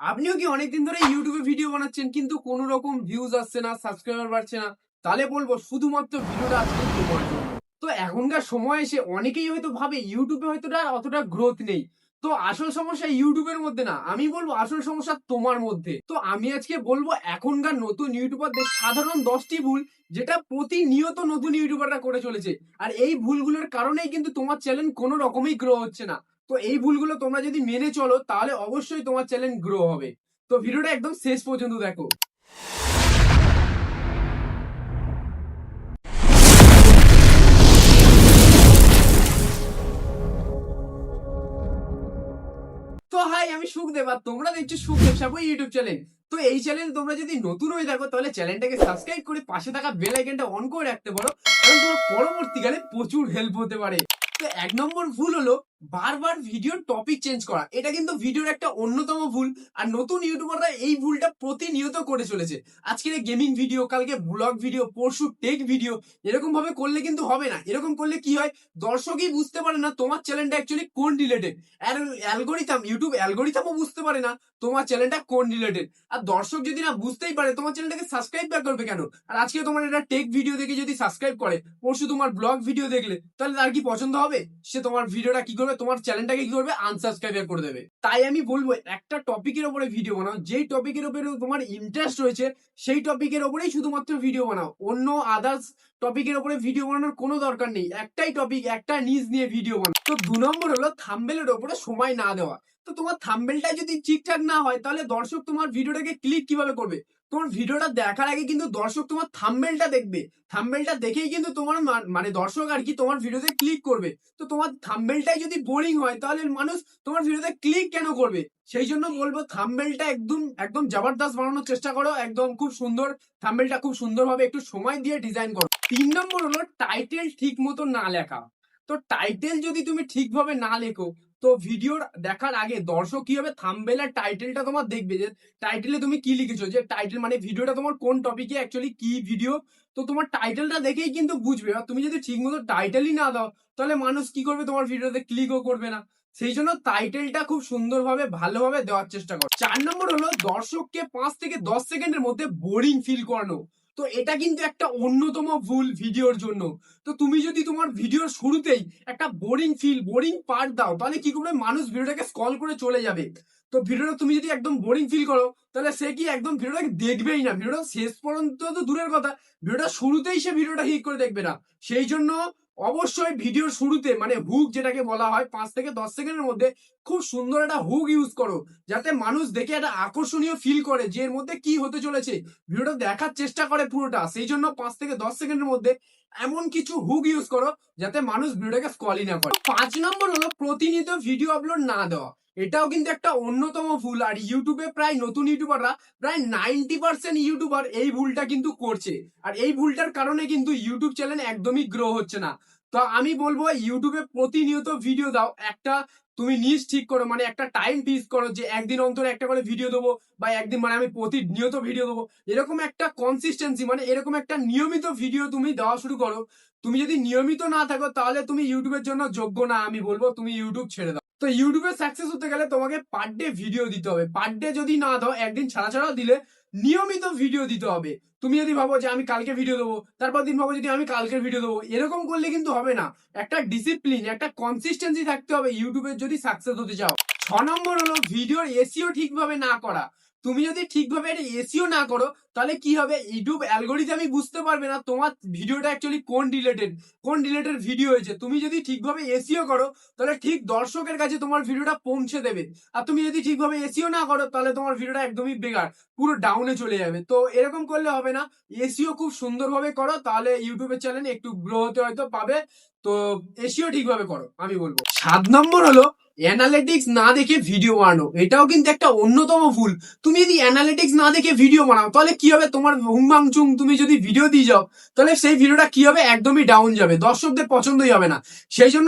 আপনিও কি অনেকদিন ধরে ইউটিউবে ভিডিও বানাচ্ছেন কিন্তু কোনো রকম ভিউজ আসছে না, সাবস্ক্রাইবার বাড়ছে না? তাহলে বলবো শুধুমাত্র ভিডিওটা আজকে তোমার জন্য। তো এখনকার সময় এসে অনেকেই হয়তো ভাবে ইউটিউবে হয়তো অতটা গ্রোথ নেই। তো আসল সমস্যা ইউটিউবের মধ্যে না, আমি বলবো আসল সমস্যা তোমার মধ্যে। তো আমি আজকে বলবো এখনকার নতুন ইউটিউবারদের সাধারণ 10টি ভুল, যেটা প্রতিনিয়ত নতুন ইউটিউবাররা করে চলেছে। আর এই ভুলগুলোর কারণেই কিন্তু তোমার চ্যানেল কোনো রকমই গ্রো হচ্ছে না। তো এই ভুলগুলো তোমরা যদি মেনে চলো তাহলে অবশ্যই তোমার চ্যানেল গ্রো হবে। তো ভিডিওটা একদম শেষ পর্যন্ত দেখো। তো হাই, আমি সুখদেব আর তোমরা দেখছো সুখদেব সাবু ইউটিউব চ্যানেল। তো এই চ্যানেল তোমরা যদি নতুন হয়ে থাকো তাহলে চ্যানেলটাকে সাবস্ক্রাইব করে পাশে থাকা বেল আইকনটা অন করে রাখতে পারো, কারণ তোমার পরবর্তীকালে প্রচুর হেল্প হতে পারে। তো 1 নম্বর ভুল হলো বারবার ভিডিওর টপিক চেঞ্জ করা। এটা কিন্তু ভিডিওর একটা অন্যতম ভুল। আর নতুন ইউটিউবাররা এই ভুলটা প্রতিনিয়ত করে চলেছে। আজকে গেমিং ভিডিও, কালকে ব্লগ ভিডিও, পরশু টেক ভিডিও। এরকম ভাবে করলে কিন্তু হবে না। এরকম করলে কি হয়, দর্শকই বুঝতে পারে না তোমার চ্যানেলটা অ্যাকচুয়ালি কোন রিলেটেড। অ্যালগোরিথাম, ইউটিউব অ্যালগোরিথামও বুঝতে পারে না তোমার চ্যানেলটা কোন রিলেটেড। আর দর্শক যদি না বুঝতেই পারে তোমার চ্যানেলটাকে সাবস্ক্রাইব ব্যাক করবে কেন? আর আজকে তোমার এটা টেক ভিডিও দেখে যদি সাবস্ক্রাইব করে, পরশু তোমার ব্লগ ভিডিও দেখলে, তাহলে তার কি পছন্দ হবে? সে তোমার ভিডিওটা কি করবে, তোমার চ্যানেলটাকে কি করবে, আনসাবস্ক্রাইব করে দেবে। তাই আমি বলবো একটা টপিকের উপরে ভিডিও বানাও, যেই টপিকের উপরে তোমার ইন্টারেস্ট রয়েছে সেই টপিকের উপরেই শুধুমাত্র ভিডিও বানাও। অন্য আদার্স টপিকের উপরে ভিডিও বানানোর কোনো দরকার নেই। একটাই টপিক, একটা নিজ নিয়ে ভিডিও বানাও। তো 2 নম্বর হলো থাম্বনেলের উপরে সময় না দেওয়া। তো তোমার থাম্বনেলটা যদি ঠিকঠাক না হয় তাহলে দর্শক তোমার ভিডিওটাকে ক্লিক কিভাবে করবে? তোমার ভিডিওটা দেখার আগে কিন্তু দর্শক তোমার থাম্বনেলটা দেখবে। থাম্বনেলটা দেখেই কিন্তু তোমার মানে দর্শক আর কি তোমার ভিডিওতে ক্লিক করবে। তো তোমার থাম্বনেলটাই যদি বোরিং হয় তাহলে মানুষ তোমার ভিডিওতে ক্লিক কেন করবে? সেই জন্য বলবো থাম্বনেলটা একদম একদম জবরদস্ত বানানোর চেষ্টা করো, একদম খুব সুন্দর। থাম্বনেলটা খুব সুন্দরভাবে একটু সময় দিয়ে ডিজাইন করো। 3 নম্বর হলো টাইটেল ঠিক মতো না লেখা। তো টাইটেল যদি তুমি ঠিকভাবে না লেখো, তো ভিডিওর দেখার আগে দর্শক কি হবে, থাম্বনেল আর টাইটেলটা তোমার দেখবে যে টাইটেলে তুমি কি লিখেছো, যে টাইটেল মানে ভিডিওটা তোমার কোন টপিকে অ্যাকচুয়ালি কি ভিডিও। তো তোমার টাইটেলটা দেখেই কিন্তু বুঝবে। আর তুমি যদি ঠিক মতো টাইটেলই না দাও তাহলে মানুষ কি করবে, তোমার ভিডিওতে ক্লিকও করবে না। সেই জন্য টাইটেলটা খুব সুন্দরভাবে ভালোভাবে দেওয়ার চেষ্টা করো। 4 নম্বর হলো দর্শককে 5 থেকে 10 সেকেন্ডের মধ্যে বোরিং ফিল করানো। তো এটা কিন্তু একটা অন্যতম ভুল ভিডিওর জন্য। তো তুমি যদি তোমার ভিডিওর শুরুতেই একটা বোরিং পার্ট দাও, তাহলে কি করবে, মানুষ ভিডিওটাকে স্ক্রল করে চলে যাবে। তো ভিডিওটা তুমি যদি একদম বোরিং ফিল করো তাহলে সে কি একদম ভিডিওটাকে দেখবেই না। ভিডিওটা শেষ পর্যন্ত তো দূরের কথা, ভিডিওটা শুরুতেই সে ভিডিওটা হিট করে দেখবে না। সেই জন্য অবশ্যই ভিডিওর শুরুতে মানে হুক যেটাকে বলা হয়, 5 থেকে 10 সেকেন্ডের মধ্যে খুব সুন্দর একটা হুক ইউজ করো, যাতে মানুষ দেখে একটা আকর্ষণীয় ফিল করে যে এর মধ্যে কি হতে চলেছে, ভিডিওটা দেখার চেষ্টা করে পুরোটা। সেই জন্য 5 থেকে 10 সেকেন্ডের মধ্যে এমন কিছু হুক ইউজ করো যাতে মানুষ ভিডিওটাকে স্ক্রলই না করে। 5 নম্বর হলো প্রতিনিয়ত ভিডিও আপলোড না দেওয়া। এটাও কিন্তু একটা অন্যতম ভুল। আর ইউটিউবে প্রায় নতুন ইউটিউবাররা প্রায় 90% ইউটিউবার এই ভুলটা কিন্তু করছে। আর এই ভুলটার কারণে কিন্তু ইউটিউব চ্যানেল একদমই গ্রো হচ্ছে না। তো আমি বলবো ইউটিউবে প্রতিনিয়ত ভিডিও দাও। একটা তুমি নিজ ঠিক করো, মানে একটা টাইম ফিক্স করো যে একদিন অন্তরে একটা করে ভিডিও দেবো, বা একদিন মানে আমি প্রতিনিয়ত ভিডিও দেবো। এরকম একটা কনসিস্টেন্সি মানে এরকম একটা নিয়মিত ভিডিও তুমি দেওয়া শুরু করো। তুমি যদি নিয়মিত না থাকো তাহলে তুমি ইউটিউবের জন্য যোগ্য না। আমি বলবো তুমি ইউটিউব ছেড়ে দাও। তো ইউটিউবে সাকসেস হতে গেলে তোমাকে পার ডে ভিডিও দিতে হবে। পার ডে যদি না দাও, একদিন ছাড়া ছাড়াও দিলে নিয়মিত ভিডিও দিতে হবে। তুমি যদি ভাবো যে আমি কালকে ভিডিও দেবো, তারপর দিন ভাবো যদি আমি কালকে ভিডিও দেবো, এরকম করলে কিন্তু হবে না। একটা ডিসিপ্লিন, একটা কনসিস্টেন্সি থাকতে হবে ইউটিউবের যদি সাকসেস হতে চাও। 6 নম্বর হলো ভিডিওর এসইও ঠিকভাবে না করা। তুমি যদি ঠিকভাবে একটা এসইও না করো তাহলে কি হবে, ইউটিউব অ্যালগোরিদমই বুঝতে পারবে না তোমার ভিডিওটা অ্যাকচুয়ালি কোন রিলেটেড ভিডিও হয়েছে। তুমি যদি ঠিকভাবে এসইও করো তাহলে ঠিক দর্শকের কাছে তোমার ভিডিওটা পৌঁছে দেবে। আর তুমি যদি ঠিকভাবে এসইও না করো তাহলে তোমার ভিডিওটা একদমই বেকার, পুরো ডাউনে চলে যাবে। তো এরকম করলে হবে না। এসইও খুব সুন্দরভাবে করো, তাহলে ইউটিউবের চ্যানেল একটু গ্রো হতে হয়তো পাবে। তো এসইও ঠিকভাবে করো আমি বলবো। 7 নম্বর হলো অ্যানালিটিক্স না দেখে ভিডিও বানানো। এটাও কিন্তু একটা অন্যতম ভুল। তুমি যদি অ্যানালিটিক্স না দেখে ভিডিও বানাও তাহলে কি হবে, তোমার হুংমাংচুং তুমি যদি ভিডিও দিয়ে যাও তাহলে সেই ভিডিওটা কি হবে, একদমই ডাউন যাবে, দর্শকদের পছন্দই হবে না। সেই জন্য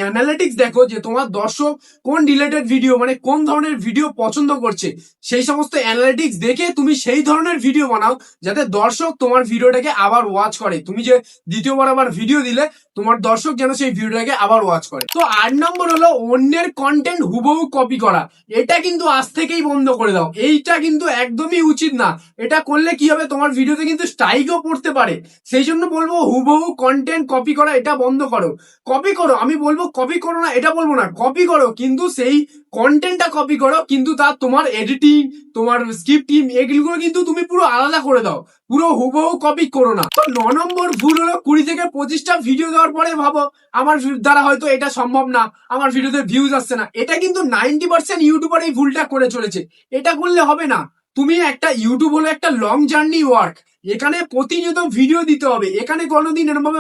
অ্যানালিটিক্স দেখো যে তোমার দর্শক কোন রিলেটেড ভিডিও মানে কোন ধরনের ভিডিও পছন্দ করছে। সেই সমস্ত অ্যানালিটিক্স দেখে তুমি সেই ধরনের ভিডিও বানাও যাতে দর্শক তোমার ভিডিওটাকে আবার ওয়াচ করে। তুমি যে দ্বিতীয়বার আবার ভিডিও দিলে তোমার দর্শক যেন সেই ভিডিওটাকে আবার ওয়াচ করে। তো 8 নম্বর হলো অন্য অন্যের কন্টেন্ট হুবহু কপি করা, এটা কিন্তু আজ থেকেই বন্ধ করে দাও। এইটা কিন্তু একদমই উচিত না। এটা করলে কি হবে, তোমার ভিডিওতে কিন্তু স্ট্রাইকও পড়তে পারে। সেই জন্য বলবো হুবহু কন্টেন্ট কপি করা এটা বন্ধ করো। কপি করো, আমি বলবো কপি করো না এটা বলবো না, কপি করো, কিন্তু সেই কন্টেন্টটা কপি করো, কিন্তু তার তোমার এডিটিং, তোমার স্ক্রিপ্টিং এগুলো কিন্তু তুমি পুরো আলাদা করে দাও। পুরো হুবহু কপি করো না। তো 9 নম্বর ভুল হলো 20 থেকে 25টা ভিডিও দেওয়ার পরে ভাবো আমার দ্বারা হয়তো এটা সম্ভব না, আমার ভিডিওতে ভিউজ আসছে না। এটা কিন্তু 90% ইউটিউবার এই ভুলটা করে চলেছে। এটা করলে হবে না। তুমি একটা ইউটিউব হলো একটা লং জার্নি ওয়ার্ক, এখানে প্রতিনিয়ত ভিডিও দিতে হবে। এখানে কোনোদিন এরকম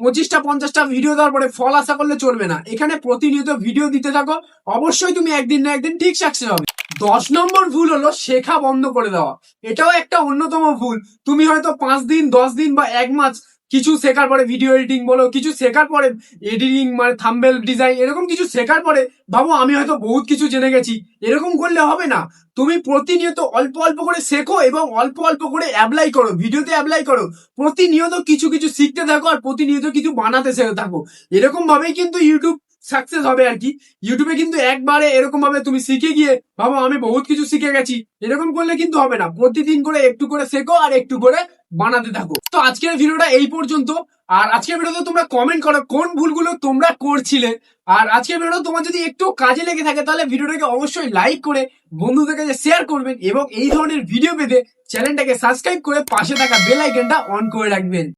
25টা 50টা ভিডিও দেওয়ার পরে ফল আশা করলে চলবে না। এখানে প্রতিনিয়ত ভিডিও দিতে থাকো, অবশ্যই তুমি একদিন না একদিন ঠিক সাকসেস হবে। 10 নম্বর ভুল হলো শেখা বন্ধ করে দেওয়া। এটাও একটা অন্যতম ভুল। তুমি হয়তো 5 দিন 10 দিন বা 1 মাস কিছু শেখার পরে, ভিডিও এডিটিং বলো, কিছু শেখার পরে, এডিটিং মানে থাম্বনেল ডিজাইন এরকম কিছু শেখার পরে ভাবো আমি হয়তো বহুত কিছু জেনে গেছি। এরকম করলে হবে না। তুমি প্রতিনিয়ত অল্প অল্প করে শেখো এবং অল্প অল্প করে অ্যাপ্লাই করো, ভিডিওতে অ্যাপ্লাই করো। প্রতিনিয়ত কিছু কিছু শিখতে থাকো আর প্রতিনিয়ত কিছু বানাতে শিখতে থাকো। এরকম ভাবেই কিন্তু ইউটিউব সাকসেস হবে আর কি। ইউটিউবে কিন্তু একবারে এরকম ভাবে তুমি শিখে গিয়ে ভাবো আমি বহুত কিছু শিখে গেছি, এরকম করলে কিন্তু হবে না। প্রতিদিন করে একটু করে শেখো আর একটু করে বানাতে থাকো। তো আজকের ভিডিওটা এই পর্যন্ত। আর আজকের ভিডিওতে তোমরা কমেন্ট করো কোন ভুলগুলো তোমরা করছিলে। আর আজকের ভিডিও তোমার যদি একটু কাজে লেগে থাকে তাহলে ভিডিওটাকে অবশ্যই লাইক করে বন্ধুদের কাছে শেয়ার করবেন এবং এই ধরনের ভিডিও পেতে চ্যানেলটাকে সাবস্ক্রাইব করে পাশে থাকা বেল আইকনটা অন করে রাখবেন।